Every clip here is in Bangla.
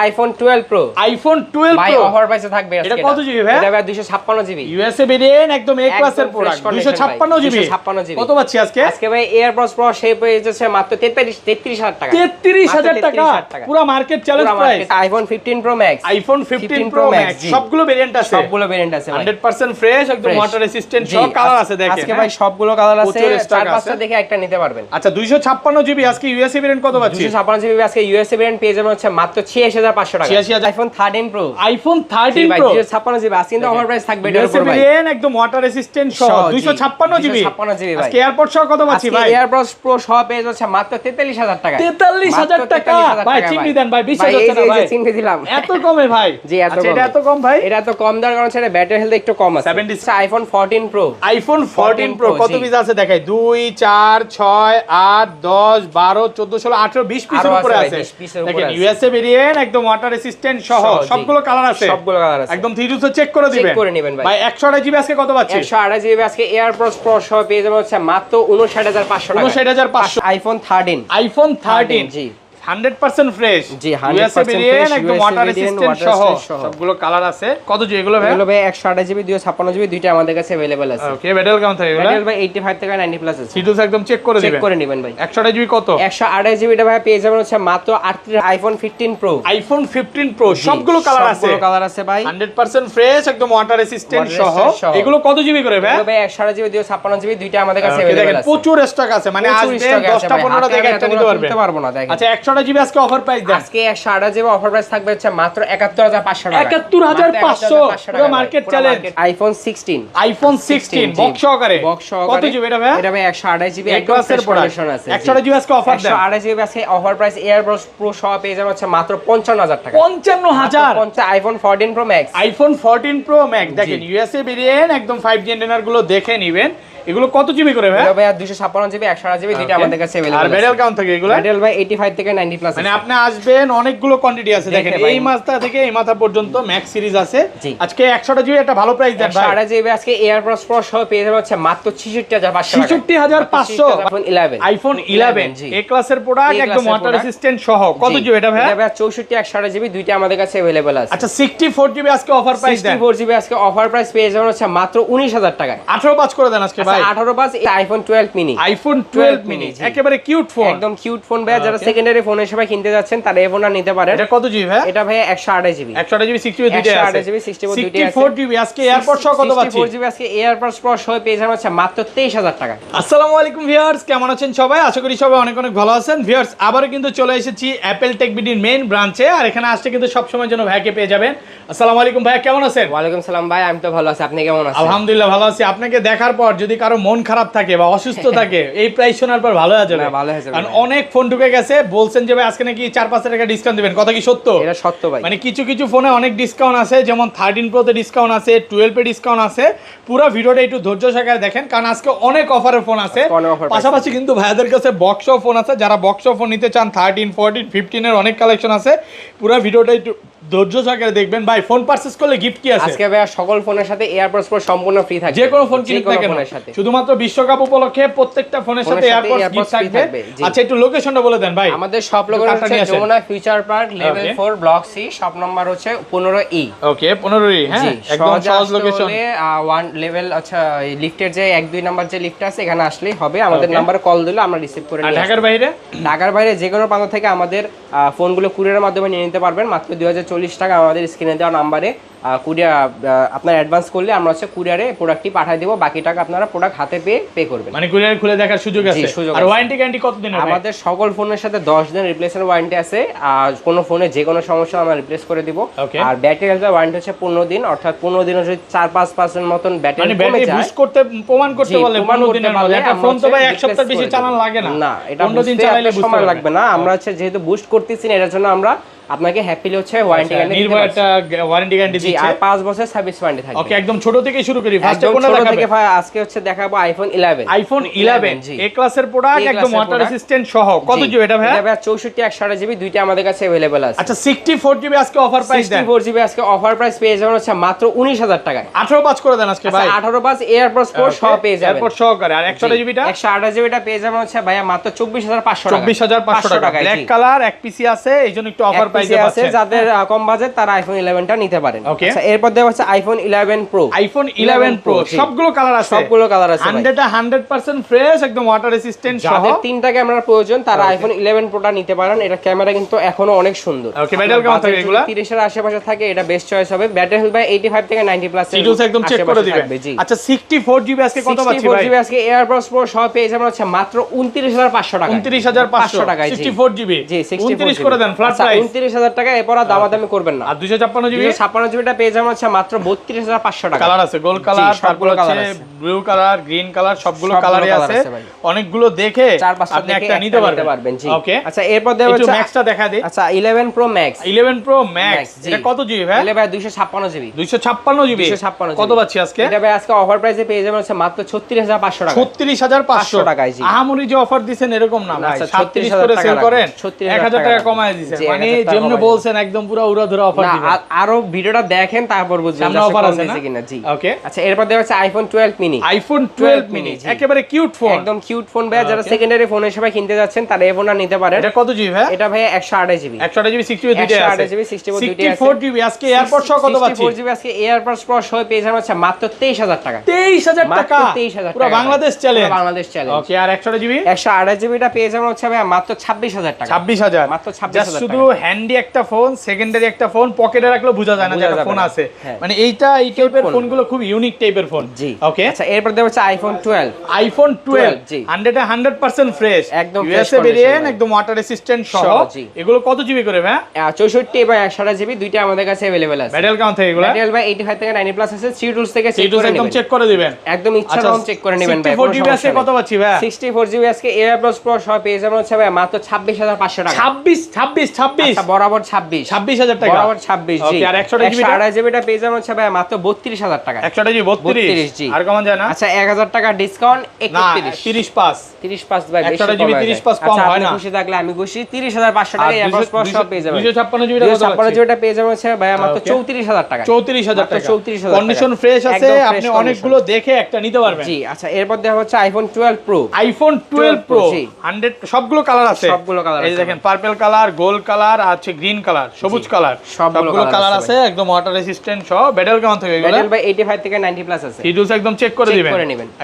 আইফোন 12 প্রো আইফোন 12 ভাই প্রো অফার প্রাইসে থাকবে আজকে এটা কত জিবি ভাই? এটা ভাই 256 জিবি ইউএসএ ভেরিয়েন্ট একদম এ ক্লাসের প্রোডাক্ট 256 জিবি 256 জিবি কত পাচ্ছি আজকে? আজকে ভাই এয়ারপডস প্রো শেপ হয়ে যাচ্ছে মাত্র 33000 টাকা 33000 টাকা পুরো market challenge price. IPhone 15 pro max iPhone 15 pro max সবগুলো ভেরিয়েন্ট আছে, সবগুলো ভেরিয়েন্ট আছে ভাই 100% ফ্রেশ একদম ওয়াটার রেসিস্ট্যান্ট সব কালার আছে দেখেন আজকে ভাই সবগুলো কালার আছে প্রচুর stock চার পাঁচটা আছে। দেখে একটা নিতে পারবেন। আচ্ছা 256 জিবি আজকে ইউএসএ ভেরিয়েন্ট কত পাচ্ছি? 256 জিবি আজকে ইউএসএ ভেরিয়েন্ট পেয়ে যাবেন হচ্ছে মাত্র 86500 টাকা 86000 আইফোন 13 প্রো আইফোন 13 ভাই প্রো 256 জিবি আজকে কিন্তু অফার প্রাইস থাকবে এটার ইউএসএ উপর ভাই ভেরিয়েন্ট একদম ওয়াটার রেসিস্ট্যান্ট সহ 256 জিবি 256 জিবি ভাই আজকে এয়ারপড সহ কত পাচ্ছি ভাই? এয়ারপডস প্রো সহ পেয়ে যাচ্ছে মাত্র 43000 টাকা 43000 টাকা ভাই চিমনি দেন ভাই বিশ্বাস হচ্ছে না ভাই চিমনি দিলাম এত কমে ভাই? জি এত আচ্ছা কম এটা এত কম ভাই? এটা তো কম দেওয়ার কারণ সেটা ব্যাটারি হেলথ একটু কম আছে 70 আইফোন 14 প্রো আইফোন 14 প্রো কত পিস আছে দেখাই 2 4 6 8 10 12 14 16 18 20 পিসের উপরে আছে দেখেন ইউএসএ ভেরিয়েন্ট একদম ওয়াটার রেসিস্ট্যান্ট সহ সবগুলো কালার আছে সবগুলো কালার আছে একদম থ্রি টু চেক করে দিবেন চেক করে নেবেন ভাই 128 জিবি আজকে কত পাচ্ছি? 128 জিবি আজকে এয়ারপডস প্রো সহ পেয়ে যাবেন হচ্ছে মাত্র 59500 টাকা 59500 আইফোন 13 আইফোন 13 জি 100% ফ্রেশ জি 100% ভেরিয়েন্ট ফ্রেশ একদম ওয়াটার রেসিস্ট্যান্ট সহ সবগুলো কালার আছে কত জি এগুলো ভাই? এগুলো ভাই 128 জিবি 256 জিবি দুইটা আমাদের কাছে अवेलेबल আছে ওকে ব্যাটারি কেমন থাকে এগুলো? ব্যাটারি ভাই 85 থেকে 90 প্লাস আছে সিটুস একদম চেক করে দিবেন চেক করে নেবেন ভাই 128 জিবি কত? 128 জিবিটা ভাই পেয়ে যাবেন হচ্ছে মাত্র 38 আইফোন 15 প্রো আইফোন 15 প্রো সবগুলো কালার আছে সবগুলো কালার আছে ভাই 100% ফ্রেশ একদম ওয়াটার রেসিস্ট্যান্ট সহ এগুলো কত জিবি করে ভাই? এগুলো ভাই 128 জিবি 256 জিবি দুইটা আমাদের কাছে দেখেন अवेलेबल আছে প্রচুর স্টক আছে মানে আসবে 10টা 15টা দেখে একটা নিতে পারবেন না দেখেন আচ্ছা 128 জিবি আজকে অফার প্রাইস দেন আজকে 128 জিবি অফার প্রাইস থাকবে হচ্ছে মাত্র 71500 টাকা 71500 পুরো market challenge iPhone 16 iPhone 16 box সহকারে কত জিবি এটা ভাই? এটা ভাই 128 জিবি এক একদম ক্লাসের ফ্রেশ কন্ডিশন আছে 128 জিবি আজকে অফার দেন 128 জিবি আজকে অফার প্রাইস এয়ারবডস প্রো সহ পেয়ে যাবেন হচ্ছে মাত্র 55000 টাকা 55000 iPhone 14 pro max iPhone 14 pro max দেখেন ইউএসএ ভেরিয়েন্ট একদম 5G অ্যান্টেনার গুলো দেখে নেবেন এগুলো কত জিবি করে ভাই? এটা ভাই 256 জিবি 128 জিবি দুইটা আমাদের কাছে अवेलेबल আর ব্যাটারি কেমন থাকে এগুলো? ব্যাটারি ভাই 85 থেকে 90 প্লাস মানে আপনি আসবেন অনেকগুলো কোয়ান্টিটি আছে দেখেন এই মাথা থেকে এই মাথা পর্যন্ত ম্যাক্স সিরিজ আছে আজকে 100টা জিবি একটা ভালো প্রাইস দেন ভাই 128 জিবি আজকে এয়ারপডস প্রো সহ পেয়ে যাবেন হচ্ছে মাত্র 66500 টাকা 66500 আইফোন 11 আইফোন 11 এ ক্লাসের প্রোডাক্ট একদম ওয়াটার রেসিস্ট্যান্ট সহ কত জিবি এটা ভাই? এটা ভাই 64 128 জিবি দুইটা আমাদের কাছে अवेलेबल আছে আচ্ছা 64 জিবি আজকে অফার প্রাইস দেন 64 জিবি আজকে অফার প্রাইস পেয়ে যাবেন হচ্ছে মাত্র 19000 টাকায় 18 পাঁচ করে দেন আজকে ভাই 18 পাঁচ আইফোন 12 মিনি আইফোন 12 মিনি একেবারে কিউট ফোন একদম কিউট ফোন ভাই যারা সেকেন্ডারি ফোন হিসেবে কিনতে যাচ্ছেন তারা এই ফোনটা নিতে পারেন এটা কত জিবি ভাই? এটা ভাই 128 জিবি 128 জিবি 60 জিবি দুইটা আছে 128 জিবি 64 দুইটা আছে 64 জিবি আজকে এয়ারপড সহ কত পাচ্ছি? 64 জিবি আজকে এয়ারপডস প্রো সহ পেয়ে যাবেন হচ্ছে মাত্র 23000 টাকা আসসালামু আলাইকুম ভিউয়ার্স কেমন আছেন সবাই আশা করি সবাই অনেক অনেক ভালো আছেন ভিউয়ার্স আবারো কিন্তু চলে এসেছি অ্যাপল টেক বিডির মেইন ব্রাঞ্চে আর এখানে আসলে কিন্তু সব সময়ের জন্য ভাইকে পেয়ে যাবেন আসসালামু আলাইকুম ভাই কেমন আছেন? ওয়া আলাইকুম সালাম ভাই আমি তো ভালো আছি আপনি কেমন আছেন? আলহামদুলিল্লাহ ভালো আছি আপনাকে দেখার পর যদি কারো মন খারাপ থাকে বা অসুস্থ থাকে এই প্রাইস শোনার পর ভালো হয়ে যাবে না ভালো হয়ে যাবে কারণ অনেক ফোন ঢুকে গেছে বলছেন যে ভাই আজকে নাকি 4-5 টাকা ডিসকাউন্ট দিবেন কথা কি সত্য? এটা সত্য ভাই মানে কিছু কিছু ফোনে অনেক ডিসকাউন্ট আছে যেমন 13 প্রো তে ডিসকাউন্ট আছে 12 এ ডিসকাউন্ট আছে পুরো ভিডিওটা একটু ধৈর্য সহকারে দেখেন কারণ আজকে অনেক অফারের ফোন আছে পাশাপাশি কিন্তু ভাইয়াদের কাছে বক্স ফোন আছে যারা বক্স ফোন নিতে চান 13 14 15 এর অনেক কালেকশন আছে পুরো ভিডিওটা একটু ধৈর্য সহকারে দেখবেন ভাই ফোন পারচেজ করলে গিফট কি আছে? আজকে ভাই সকল ফোনের সাথে এয়ারপডস প্রো সম্পূর্ণ ফ্রি থাকবে যে কোনো ফোন কিনতে থাকেন শুধুমাত্র বিশ্বকাপ উপলক্ষে প্রত্যেকটা ফোনের সাথে এয়ারপডস গিফট থাকবে আচ্ছা একটু লোকেশনটা বলে দেন ভাই আমাদের সব লোকেশন হচ্ছে Jamuna future park level 4 block C shop number হচ্ছে 15E ওকে 15E হ্যাঁ একদম সহজ লোকেশন ওয়ান লেভেল আচ্ছা লিফটের যে 1 2 নাম্বার যে লিফট আছে এখানে আসলেই হবে আমাদের নাম্বারে কল দিলে আমরা রিসিভ করে নিয়ে ঢাকার বাইরে যে কোনো প্রান্ত থেকে আমাদের ফোনগুলো কুরিয়ারের মাধ্যমে নিয়ে নিতে পারবেন মাত্র 2040 টাকা আমাদের স্ক্রিনে দেওয়া নাম্বারে কুরিয়ার আপনার অ্যাডভান্স করলে আমরা হচ্ছে কুরিয়ারে প্রোডাক্টটি পাঠিয়ে দেব বাকি টাকা আপনারা প্রোডাক্ট হাতে পেয়ে পে করবেন মানে কুরিয়ারে খুলে দেখার সুযোগ আছে আর ওয়ারেন্টি গ্যারান্টি কত দিনের আমাদের সকল ফোনের সাথে 10 দিন রিপ্লেসমেন্ট ওয়ারেন্টি আছে আর কোন ফোনে যে কোনো সমস্যা আমরা রিপ্লেস করে দিব আর ব্যাটারি হেলথের ওয়ারেন্টি হচ্ছে 15 দিন অর্থাৎ 15 দিনে যদি 4-5% মতন ব্যাটারি কমে যায় বুস্ট করতে প্রমাণ করতে বলে 15 দিনের মধ্যে একটা ফোন তো ভাই এক সপ্তাহ বেশি চালানো লাগে না না এটা 15 দিন চালালে সময় লাগবে না আমরা হচ্ছে যেহেতু বুস্ট করতেছি না এর জন্য আমরা আপনাকে হ্যাপিলি হচ্ছে ওয়ারেন্টি গ্যারান্টি দিতে পারছি একটা ওয়ারেন্টি গ্যারান্টি দিচ্ছি আর 5 বছর সার্ভিস ওয়ারেন্টি থাকবে ওকে একদম ছোট থেকে শুরু করি ফার্স্ট কোন দেখাবো ভাই আজকে হচ্ছে দেখাবো আইফোন 11 আইফোন 11 এ ক্লাসের প্রোডাক্ট একদম ওয়াটার রেসিস্ট্যান্ট সহ কত জিবি এটা ভাই? এটা ভাই 64 128 জিবি দুইটা আমাদের কাছে अवेलेबल আছে আচ্ছা 64 জিবি আজকে অফার প্রাইস দেন 64 জিবি আজকে অফার প্রাইস পেয়ে যাবেন হচ্ছে মাত্র 19000 টাকায় 18 পাঁচ করে দেন আজকে ভাই 18 পাঁচ এয়ারপডস প্রো সহ পেয়ে যাবেন এয়ারপড সহকারে আর 128 জিবিটা 128 জিবিটা পেয়ে যাবেন হচ্ছে ভাইয়া মাত্র 24500 টাকা 24500 টাকা ব্ল্যাক কালার এক পিসি আছে এইজন্য একটু অফার প্রাইসে আছে যাদের কম বাজেট তারা আইফোন 11 টা নিতে পারেন। Okay. আচ্ছা এরপর দেওয়া হচ্ছে আইফোন 11 প্রো। আইফোন 11 প্রো সবগুলো কালার আছে, সবগুলো কালার আছে ভাই। 100% ফ্রেশ, একদম ওয়াটার রেসিস্ট্যান্ট সহ। যাদের তিনটা ক্যামেরার প্রয়োজন তারা আইফোন 11 প্রোটা নিতে পারেন। এটা ক্যামেরা কিন্তু এখনো অনেক সুন্দর। ওকে, ব্যাটারি কেমন থাকে এগুলা? 30 এর আশেপাশে থাকে, এটা বেস্ট চয়েস হবে। ব্যাটারি হেলথ ভাই 85 থেকে 90 প্লাস এর সিডিউস একদম চেক করে দিবেন। আচ্ছা 64 জিবি আজকে কত পাচ্ছি ভাই? 64 জিবি আজকে এয়ারপডস প্রো সহ পেয়ে যাবেন হচ্ছে মাত্র 29500 টাকা। 29500 টাকা। 64 জিবি জি 29 করে দেন ফ্ল্যাট প্রাইস। 29000 টাকা, এরপর দামাদামি করবেন না। আর 256 জিবি 256 জিবিটা পেয়ে যাবেন হচ্ছে মাত্র 32500 টাকা। কালার আছে, গোল্ড কালার, তারপর আছে ব্লু কালার, গ্রিন কালার, সবগুলো কালারই আছে। অনেকগুলো দেখে আপনি একটা নিতে পারবেন। জি ওকে, আচ্ছা এরপর দেব হচ্ছে ম্যাক্সটা দেখা দেই। আচ্ছা 11 প্রো ম্যাক্স। 11 প্রো ম্যাক্স এটা কত জিবি ভাই? এটা ভাই 256 জিবি। 256 জিবি কত পাচ্ছি আজকে? এটা ভাই আজকে অফার প্রাইসে পেয়ে যাবেন হচ্ছে মাত্র 36500 টাকা। 36500 টাকায়। জি আহামরি যে অফার দিবেন এরকম না ভাই, আচ্ছা 36 করে সেল করেন, 1000 টাকা কমায় দিবেন। মানে যেমনি বলছেন একদম পুরো উড়াধুরা অফার দিবেন। আরো ভিডিওটা দেখেন তারপর বুঝবেন সামনে অফার আছে কিনা। জি ওকে, আচ্ছা এরপর দেওয়া হচ্ছে আইফোন 12 মিনি। আইফোন 12 মিনি একেবারে কিউট ফোন, একদম কিউট ফোন ভাই। যারা সেকেন্ডারি ফোন হিসেবে কিনতে যাচ্ছেন তারা এই ফোনটা নিতে পারেন। এটা কত জিবি ভাই? এটা ভাই 128 জিবি। 128 জিবি 64 দুইটা আছে। 128 জিবি 64 দুইটা আছে। 64 জিবি আজকে এয়ারপড সহ কত পাচ্ছি? 64 জিবি আজকে এয়ারপডস প্রো সহ পেয়ে যাবেন হচ্ছে মাত্র 23000 টাকা। 23000 টাকা, 23000 পুরো বাংলাদেশ চ্যালেঞ্জ। বাংলাদেশ চ্যালেঞ্জ। ওকে, আর 128 জিবি 128 জিবিটা পেয়ে যাবেন হচ্ছে ভাই মাত্র 26000 টাকা। 26000 মাত্র 26000 টাকা। শুধু হ্যান্ডি একটা ফোন, সেকেন্ডারি একটা ফোন, পকেটে রাখলে বোঝা যায় না যে একটা ফোন আছে। মানে এই টাইপের ফোনগুলো খুব ইউনিক টাইপের ফোন। জি ওকে, আচ্ছা এরপর দেব হচ্ছে আইফোন 12। আইফোন 12 জি 100% ফ্রেশ, একদম ইউএসএ ভেরিয়েন্ট, একদম ওয়াটার রেসিস্ট্যান্ট সহ। এগুলো কত জিবি করে ভাই? 64 এবং 128 জিবি দুইটা আমাদের কাছে अवेलेबल আছে। ব্যাটারি কেমন থাকে এগুলো? ব্যাটারি ভাই 85 থেকে 90 প্লাস আছে। সি টুলস থেকে চেক করে নেবেন, একদম চেক করে দিবেন, একদম ইচ্ছা মতো চেক করে নেবেন ভাই। 64 জিবি আছে কত পাচ্ছি ভাই? 64 জিবি আজকে এয়ারপ্লস প্রো সহ পেয়ে যাবেন হচ্ছে ভাই মাত্র 26500 টাকা। 26 আচ্ছা বরাবর 26000 টাকা, বরাবর 26। জি ওকে, আর 128 জিবিটা পেয়ে যাবেন হচ্ছে ভাই মাত্র 32000 টাকা। 128 জিবি 32 জি আর কমান যায় না? আচ্ছা 1000 টাকা ডিসকাউন্ট 31 35 ভাই বেশি 128 জিবি 35 কম হয় না। আপনি খুশি থাকলে আমি খুশি। 30500 টাকা এয়ারপ্লস প্রো সহ পেয়ে যাবেন। 256 জিবিটা কত? 256 জিবিটা পেয়ে যাবেন হচ্ছে ভাই মাত্র 34000 টাকা। 34000 টাকা, 34000 কন্ডিশন ফ্রেশ আছে, আপনি অনেকগুলো দেখে একটা নিতে পারবেন। জি আচ্ছা এরপর দেওয়া হচ্ছে আইফোন 12 প্রো। আইফোন 12 প্রো 100 সবগুলো কালার আছে, সবগুলো কালার আছে। এই দেখেন পার্পল কালার, গোল্ড কালার, আছে গ্রিন কালার, সবুজ কালার, সবগুলো কালার আছে, একদম ওয়াটার রেসিস্ট্যান্ট সহ। ব্যাটারি কেমন থাকে এগুলো? ব্যাটারি ভাই 85 থেকে 90 প্লাস আছে। সিডিউস একদম চেক করে দিবেন,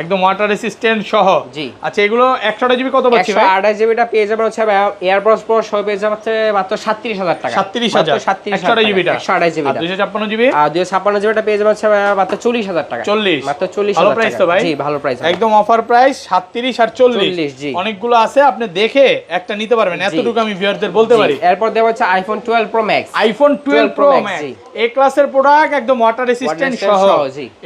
একদম ওয়াটার রেসিস্ট্যান্ট সহ। জি আচ্ছা এগুলো 128 জিবি কত পাচ্ছি ভাই? 128 জিবিটা পেয়ে যাবেন হচ্ছে ভাই এয়ারপডস প্রো সহ পেয়ে যাবেন হচ্ছে মাত্র 37000 টাকা। 37000 128 জিবিটা, 128 জিবিটা। 256 জিবি আর 256 জিবিটা পেয়ে যাবেন হচ্ছে ভাই মাত্র 40000 টাকা। 40 মাত্র 40000 ভালো প্রাইস তো ভাই। জি ভালো প্রাইস, একদম অফার প্রাইস 37 আর 40। জি অনেকগুলো আছে, আপনি দেখে একটা নিতে পারবেন, এতটুকু আমি ভিউয়ারদের বলতে পারি। এরপর দেওয়া হচ্ছে iPhone 12 pro max. IPhone 12 pro max A ক্লাসের প্রোডাক্ট, একদম ওয়াটার রেসিস্ট্যান্ট সহ।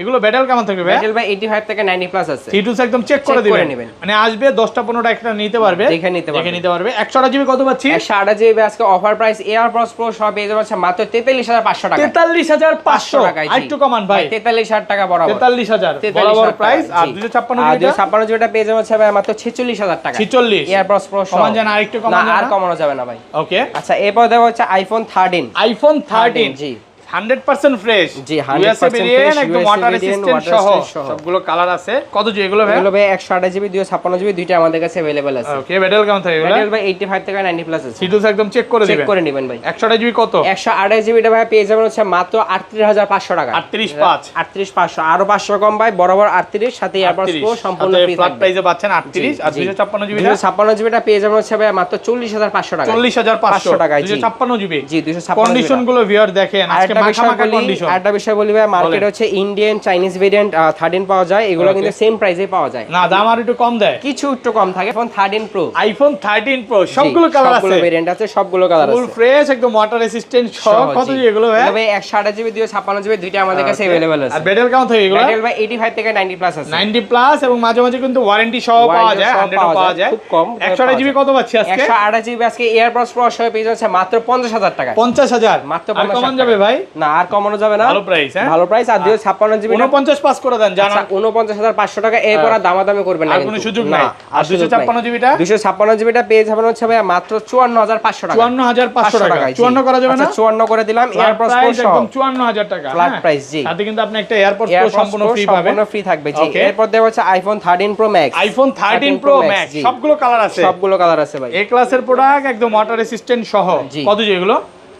এগুলো ব্যাটারি কেমন থাকবে ভাই? ব্যাটারি ভাই 85 থেকে 90 প্লাস আছে। সিডিউস একদম চেক করে দিবেন, মানে আসবে 10টা 15টা একটা নিতে পারবে, দেখে নিতে পারবে। 128 জিবি কত পাচ্ছি? 128 জিবি আজকে অফার প্রাইস এয়ারপডস প্রো সহ পেয়ে যাবেন হচ্ছে মাত্র 43500 টাকা। 43500 টাকা, আর একটু কমান ভাই, 43000 টাকা বরাবর। 43000 বরাবর প্রাইস। আর 256 জিবিটা পেয়ে যাবেন হচ্ছে ভাই মাত্র 46000 টাকা। 46 এয়ারপডস প্রো সহ। কমান জানা আরেকটু কমান না আর কমানো যাবে না ভাই। ওকে আচ্ছা এরপর দেওয়া হচ্ছে আইফোন 13। আইফোন 13 জি 100% ফ্রেশ, জি ইউএসএ ভেরিয়েন্ট, একদম ওয়াটার রেসিস্ট্যান্ট সহ। সবগুলো কালার আছে। কত জি এগুলো ভাই? এগুলো ভাই 128 জিবি 256 জিবি দুইটা আমাদের কাছে अवेलेबल আছে। ওকে, ব্যাটারি কেমন থাকে এগুলো? ব্যাটারি ভাই 85 থেকে 90 প্লাস আছে। সিডিউস একদম চেক করে নেবেন ভাই। 128 জিবি কত? 128 জিবিটা ভাই পেয়ে যাবেন হচ্ছে মাত্র 38500 টাকা। 38500 আরো 500 কম ভাই, বরাবর 38 সাথে এয়ারপডস প্রো সম্পূর্ণ ফ্রি ফ্ল্যাট প্রাইসে পাচ্ছেন 38। আর 256 জিবি 256 জিবিটা পেয়ে যাবেন হচ্ছে ভাই মাত্র 40500 টাকা। 40500 টাকা। 256 জিবি জি 256 কন্ডিশন গুলো ভিউয়ার দেখেন, আজকে মাখা কন্ডিশন। আরেকটা বিষয় বলি ভাই, মার্কেটে হচ্ছে ইন্ডিয়ান চাইনিজ ভেরিয়েন্ট 13 পাওয়া যায়, এগুলো কিন্তু সেম প্রাইসে পাওয়া যায় না, দাম আর একটু কম দেয়, কিছু একটু কম থাকে। ফোন 13 প্রো, আইফোন 13 প্রো সবগুলো কালার আছে, সবগুলো ভেরিয়েন্ট আছে, সবগুলো কালার আছে, ফুল ফ্রেশ, একদম ওয়াটার রেসিস্ট্যান্ট সহ। কত জি এগুলো ভাই? ভাই 128 জিবি 256 জিবি দুইটা আমাদের কাছে अवेलेबल আছে। আর ব্যাটারি কেমন থাকে এগুলো? ব্যাটারি ভাই 85 থেকে 90 প্লাস আছে। 90 প্লাস, এবং মাঝে মাঝে কিন্তু ওয়ারেন্টি সহ পাওয়া যায়, 100 পাওয়া যায়, খুব কম। 128 জিবি কত পাচ্ছি আজকে? 128 জিবি আজকে এয়ারপডস প্রো সহ পেয়ে যাচ্ছে মাত্র 50000 টাকা। 50000 মাত্র। আর কমান যাবে ভাই? না আর কমানো যাবে না, ভালো প্রাইস। হ্যাঁ ভালো প্রাইস। আর 256 জিবি 49 পাস করে দেন জানা, 49500 টাকা। এরপর আর দামাদামি করবেন না, আর কোনো সুযোগ নাই। আর 256 জিবিটা 256 জিবিটা পেয়ে যাবেন হচ্ছে ভাই মাত্র 54500 টাকা। 54500 টাকা। 54 করা যাবে না? 54 করে দিলাম এয়ারপডস প্রো সহ, একদম 54000 টাকা ফ্ল্যাট প্রাইস। জি সাথে কিন্তু আপনি একটা এয়ারপডস প্রো সম্পূর্ণ ফ্রি পাবেন, সম্পূর্ণ ফ্রি থাকবে। জি এরপর দেওয়া হচ্ছে iPhone 13 pro max. IPhone 13 pro max সবগুলো কালার আছে, সবগুলো কালার আছে ভাই। এ ক্লাসের প্রোডাক্ট, একদম ওয়াটার রেসিস্ট্যান্ট সহ। কত জি এগুলো?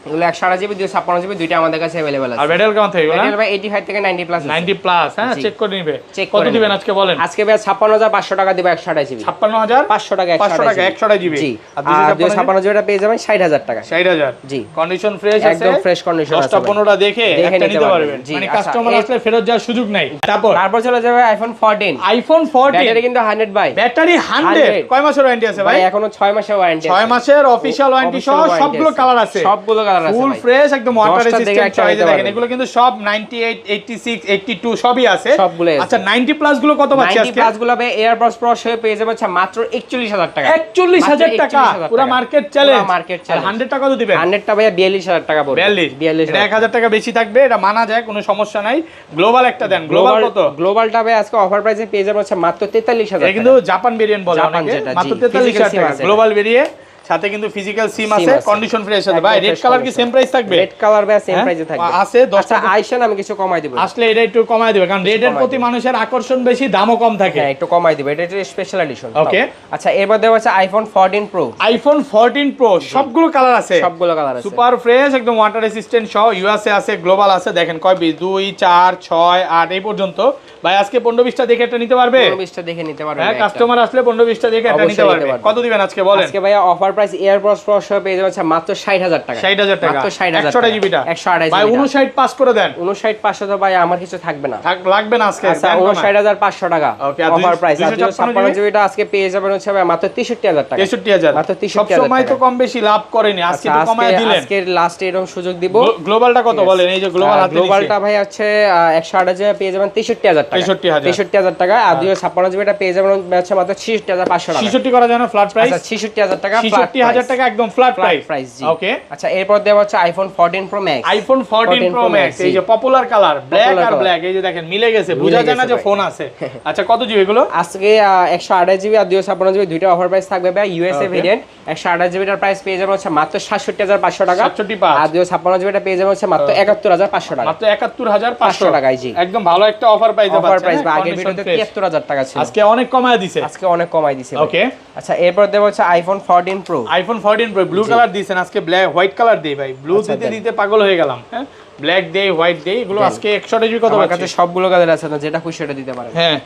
এগুলো 128 জিবি 256 জিবি দুইটা আমাদের কাছে अवेलेबल আছে। আর ব্যাটারি কেমন থাকে এগুলো? ব্যাটারি ভাই 85 থেকে 90 প্লাস 90 প্লাস, হ্যাঁ চেক করে নিবে। চেক কত দিবেন আজকে বলেন? আজকে ভাই 56500 টাকা দিব 128 জিবি। 56500 টাকা 128 জিবি। জি। আর 256 জিবিটা পেয়ে যাবেন 60000 টাকা। 60000 জি। কন্ডিশন ফ্রেশ আছে, একদম ফ্রেশ কন্ডিশন আছে। 10টা 15টা দেখে একটা নিতে পারবেন। মানে কাস্টমার আসলে ফেরত যাওয়ার সুযোগ নাই। তারপর চলে যাবে আইফোন 14। আইফোন 14 ব্যাটারি কিন্তু 100 ভাই। ব্যাটারি 100 কয় মাসের ওয়ারেন্টি আছে ভাই? এখনো 6 মাসের ওয়ারেন্টি আছে। 6 মাসের অফিশিয়াল ওয়ারেন্টি সহ সবগুলো কালার আছে। সবগুলো কালার আছে ফুল ভাই। ফ্রেশ একদম ওয়াটার রেজিস্ট্যান্ট চয়েস দেখেন। এগুলো কিন্তু সব 98 86 82 সবই আছে। সবগুলো আছে। আচ্ছা 90 প্লাস গুলো কত পাচ্ছি আজকে? 90 প্লাস গুলো ভাই এয়ারবাস প্রো হয়ে পেয়ে যাবে মাত্র 41000 টাকা। 41000 টাকা পুরো মার্কেট চ্যালেঞ্জ। পুরো মার্কেট চ্যালেঞ্জ। 100 টাকা কত দিবেন? 100 টা ভাই 42000 টাকা পড়বে। 42 এটা 1000 টাকা বেশি থাকবে, এটা মানা যায়, কোনো সমস্যা নাই। গ্লোবাল একটা দেন। গ্লোবাল কত? গ্লোবালটা ভাই আজকে অফার প্রাইসে পেয়ে যাবে মাত্র 43000 টাকা। এটা কিন্তু জাপান ভেরিয়েন্ট বলে অনেকে, মাত্র 43000 টাকা গ্লোবাল ভেরিয়ে। সাথে কিন্তু ফিজিক্যাল সিম আছে, কন্ডিশন ফ্রেশ আছে। ভাই রেড কালার কি সেম প্রাইস থাকবে? রেড কালার ভাই সেম প্রাইসে থাকবে আছে 10টা। আইসেন আমি কিছু কমাই দিব। আসলে এটা একটু কমাই দিবে, কারণ রেডের প্রতি মানুষের আকর্ষণ বেশি, দামও কম থাকে। হ্যাঁ একটু কমাই দিব, এটা একটু স্পেশাল এডিশন। ওকে আচ্ছা এরপর দেওয়া আছে আইফোন 14 প্রো। আইফোন 14 প্রো সবগুলো কালার আছে, সবগুলো কালার আছে, সুপার ফ্রেশ একদম ওয়াটার রেসিস্ট্যান্ট সহ। ইউএসএ আছে, গ্লোবাল আছে। দেখেন কয় পিস, 2 4 6 8 এই পর্যন্ত। ভাই আজকে 15-20টা দেখে এটা নিতে পারবে? 15-20টা দেখে নিতে পারবে। হ্যাঁ কাস্টমার আসলে 15-20টা দেখে এটা নিতে পারবে। কত দিবেন আজকে বলেন? আজকে ভাই অফার প্রাইস এয়ারবাস প্রো সহ পেয়ে যাচ্ছে মাত্র 60000 টাকা। 60000 টাকা মাত্র 60000 128 জিবিটা 128 ভাই 59 পাস করে দেন। 59500 তো ভাই আমার কিছু থাকবে না, লাগবে না আজকে। আচ্ছা 59500 টাকা অফার প্রাইস। আর 256 জিবিটা আজকে পেয়ে যাবেন ভাই মাত্র 63000 টাকা। 63000 মাত্র 63000 সব সময় তো কম বেশি লাভ করেনি, আজকে তো কমায় দিলেন। আজকে লাস্ট এরকম সুযোগ দিব। গ্লোবালটা কত বলেন? এই যে গ্লোবাল হাতে গ্লোবালটা ভাই আছে 128 জিবি পেয়ে যাবেন 63000 টাকা। 63000 টাকা। আর 256 জিবিটা পেয়ে যাবেন মাত্র 66500 টাকা। 66 করা যায় না ফ্ল্যাট প্রাইস? আচ্ছা 66000 টাকা, 66000 টাকা একদম ফ্ল্যাট প্রাইস। জি ওকে আচ্ছা এরপর দেওয়া হচ্ছে iPhone 14 pro max. IPhone 14 pro max এই যে পপুলার কালার ব্ল্যাক আর ব্ল্যাক, এই যে দেখেন মিলে গেছে, বোঝা যায় না যে ফোন আছে। আচ্ছা কত জিবি এগুলো? আজকে 128 জিবি আর 256 জিবি দুইটা অফার প্রাইস থাকবে ভাই। ইউএসএ ভেরিয়েন্ট 128 জিবিটার প্রাইস পেয়ে যাবেন মাত্র 67500 টাকা। 675 আর 256 জিবিটা পেয়ে যাবেন মাত্র 71500 টাকা। মাত্র 71500 টাকায়। জি একদম ভালো একটা অফার প্রাইসে পাচ্ছেন। অফার প্রাইস আগের ভিডিওতে 73000 টাকা ছিল, আজকে অনেক কমায় দিয়েছে। আজকে অনেক কমাই দিয়েছে। ওকে আচ্ছা এরপর দেওয়া হচ্ছে iPhone 14 pro. IPhone 14 pro blue colour দিয়েছেন, আজকে ব্ল্যাক হোয়াইট কালার দেই ভাই। ব্লু দিতে দিতে পাগল হয়ে গেলাম। হ্যাঁ ব্ল্যাক দেই, হোয়াইট দেই, এগুলো আজকে 128 জিবি কত আমার পাচ্ছেন? কাছে সবগুলো কালার আছে, না যেটা খুশি সেটা দিতে পারেন। হ্যাঁ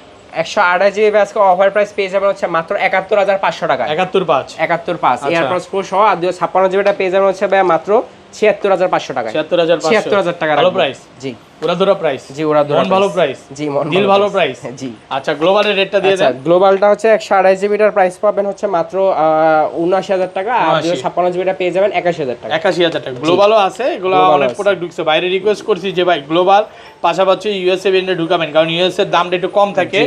128 জিবি আজকে অফার প্রাইস পেয়ে যাবেন মাত্র 71500 টাকা। 715 এয়ারপডস প্রো সহ। আর 256 জিবিটা পেয়ে যাবেন ভাই মাত্র 76500 টাকা। 76000 টাকা ভালো প্রাইস। জি উড়াধুরা প্রাইস। জি উড়াধুরা ভালো প্রাইস। জি দিল ভালো প্রাইস। জি আচ্ছা গ্লোবালের রেটটা দিয়ে দেন। গ্লোবালটা হচ্ছে 128 জিবিটার প্রাইস পাবেন মাত্র 79000 টাকা। আর 256 জিবিটা পেয়ে যাবেন 81000 টাকা। 81000 টাকা। গ্লোবালও আছে, এগুলো অনেক প্রোডাক্ট ঢুকছে। বাইরে রিকোয়েস্ট করছি যে ভাই গ্লোবাল পাশাপাশি ইউএসএ ভেন্ডে ঢুকাবেন, কারণ ইউএসএ এর দামটা একটু কম থাকে,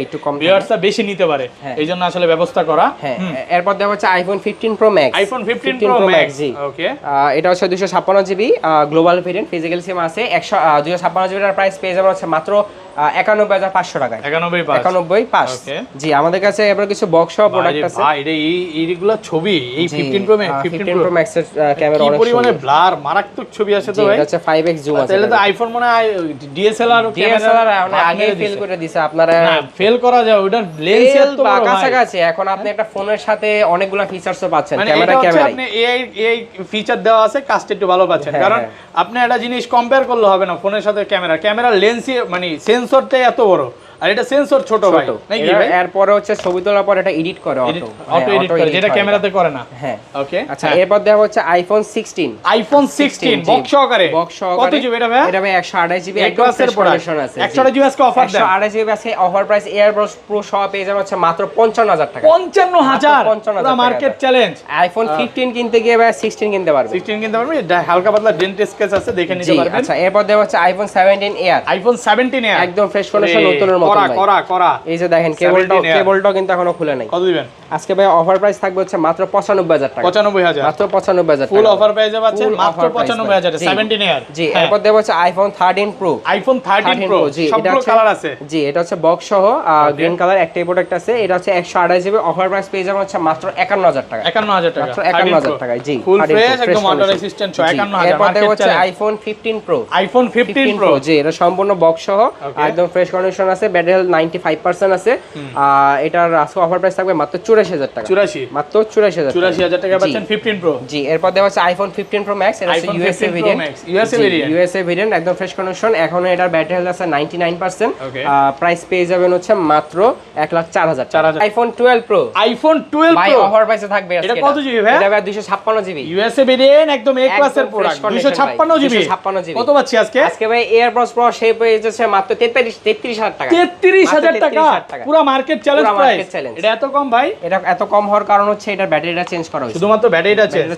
ভিউয়ার্সরা বেশি নিতে পারে, এইজন্য আসলে ব্যবস্থা করা। হ্যাঁ এরপর দেওয়া হচ্ছে iPhone 15 pro max. IPhone 15 pro max. Okay এটা হচ্ছে 256 GB global variant, physical SIM আছে। 256 জিবিটার প্রাইস পেয়ে যাবেন মাত্র 91500 টাকা। 91500। জি আমাদের কাছে এবার কিছু বক্স সহ প্রোডাক্ট আছে। ভাই এইগুলো ছবি এই 15 প্রো ম্যাক্স 15 প্রো ম্যাক্স এর ক্যামেরা অনেক পরিমাণে ব্লার মারাত্মক ছবি আসে তো ভাই। এটা হচ্ছে 5x জুম আছে। তাহলে তো আইফোন মনে হয় ডিএসএলআর আগে ফেল করে দিছে আপনারা। না ফেল করা যায়, ওটার লেন্স এত বড় কাছাকাছি। এখন আপনি একটা ফোনের সাথে অনেকগুলা ফিচারসও পাচ্ছেন। ক্যামেরা আপনি এই ফিচার দেওয়া আছে, কাজটা একটু ভালো পাচ্ছেন। কারণ আপনি একটা জিনিস কম্পেয়ার করলে হবে না ফোনের সাথে ক্যামেরা লেন্স মানে সেন্সরটাই এত বড়, আর এটা সেন্সর ছোট ভাই নাকি ভাই? এরপর হচ্ছে ছবি তোলার পর এটা এডিট করে, অটো এডিট করে, যেটা ক্যামেরাতে করে না। হ্যাঁ ওকে আচ্ছা এরপর দেওয়া হচ্ছে আইফোন 16। আইফোন 16 বক্স সহকারে। কত জিবি এটা ভাই? এটা ভাই 128 জিবি একদম ফ্রেশ কন্ডিশন আছে। 128 জিবি আজকে অফার দেন। 128 জিবি আছে অফার প্রাইস। এয়ারবাস প্রো সহ পেয়ে যাবেন মাত্র 55000 টাকা। 55000 পুরো মার্কেট চ্যালেঞ্জ। আইফোন 15 কিনতে গিয়ে ভাই 16 কিনতে পারবেন। 16 কিনতে পারবেন, এটা হালকা পাতলা ডেন্ট স্কেচ আছে, দেখে নিতে পারবেন। আচ্ছা এরপর দেওয়া হচ্ছে আইফোন 17 এয়ার। আইফোন 17 এয়ার একদম ফ্রেশ কন্ডিশন, নতুনের মতো ভাই। করা এই যে দেখেন কেবলটাও কিন্তু এখনো খুলে নাই। কত দিবেন আজকে ভাই অফার প্রাইস থাকবে মাত্র 95000 টাকা। 95000 মাত্র 95000 টাকা ফুল অফার প্রাইসে পাচ্ছেন মাত্র 95000 17 এয়ার। জি এরপর দেব হচ্ছে আইফোন 13 প্রো। আইফোন 13 প্রো সবগুলো কালার আছে। জি এটা হচ্ছে বক্স সহ গ্রিন কালার একটাই প্রোডাক্ট আছে। এটা হচ্ছে 128 জিবি অফার প্রাইস পেয়ে যাবেন মাত্র 51000 টাকা। 51000 টাকা মাত্র 51000 টাকা। জি ফুল ফ্রেশ একদম ওয়াটার রেজিস্ট্যান্ট 51000। এরপর দেব হচ্ছে আইফোন 15 প্রো। আইফোন 15 প্রো জি এটা সম্পূর্ণ বক্স সহ একদম ফ্রেশ কন্ডিশন আছে, ব্যাটারি হেলথ 95% আছে। এটার আজকে অফার প্রাইস থাকবে মাত্র 84,000 টাকা। 84 মাত্র 84,000 টাকা পাচ্ছেন 15 প্রো। জি এরপর দেওয়া আছে আইফোন 15 প্রো ম্যাক্স, এটা হচ্ছে ইউএসএ ভেরিয়েন্ট। ইউএসএ ভেরিয়েন্ট একদম ফ্রেশ কন্ডিশন, এখনো এটার ব্যাটারি হেলথ আছে 99%। প্রাইস পেয়ে যাবেন হচ্ছে মাত্র 1,04,000 আইফোন 12 প্রো। আইফোন 12 ভাই প্রো অফার প্রাইসে থাকবে আজকে। এটা কত জিবি ভাই? এটা ভাই 256 জিবি ইউএসএ ভেরিয়েন্ট একদম এ ক্লাসের প্রোডাক্ট 256 জিবি। 256 জিবি কত পাচ্ছি আজকে? আজকে ভাই এয়ারপডস প্রো সেই পেয়ে যাচ্ছে মাত্র 33,000 টাকা। 33,000 টাকা পুরো মার্কেট চ্যালেঞ্জ প্রাইস। এটা এত কম ভাই? এটা এত কম হওয়ার কারণ হচ্ছে এটার ব্যাটারিটা চেঞ্জ করা হয়েছে, শুধুমাত্র ব্যাটারিটা চেঞ্জ।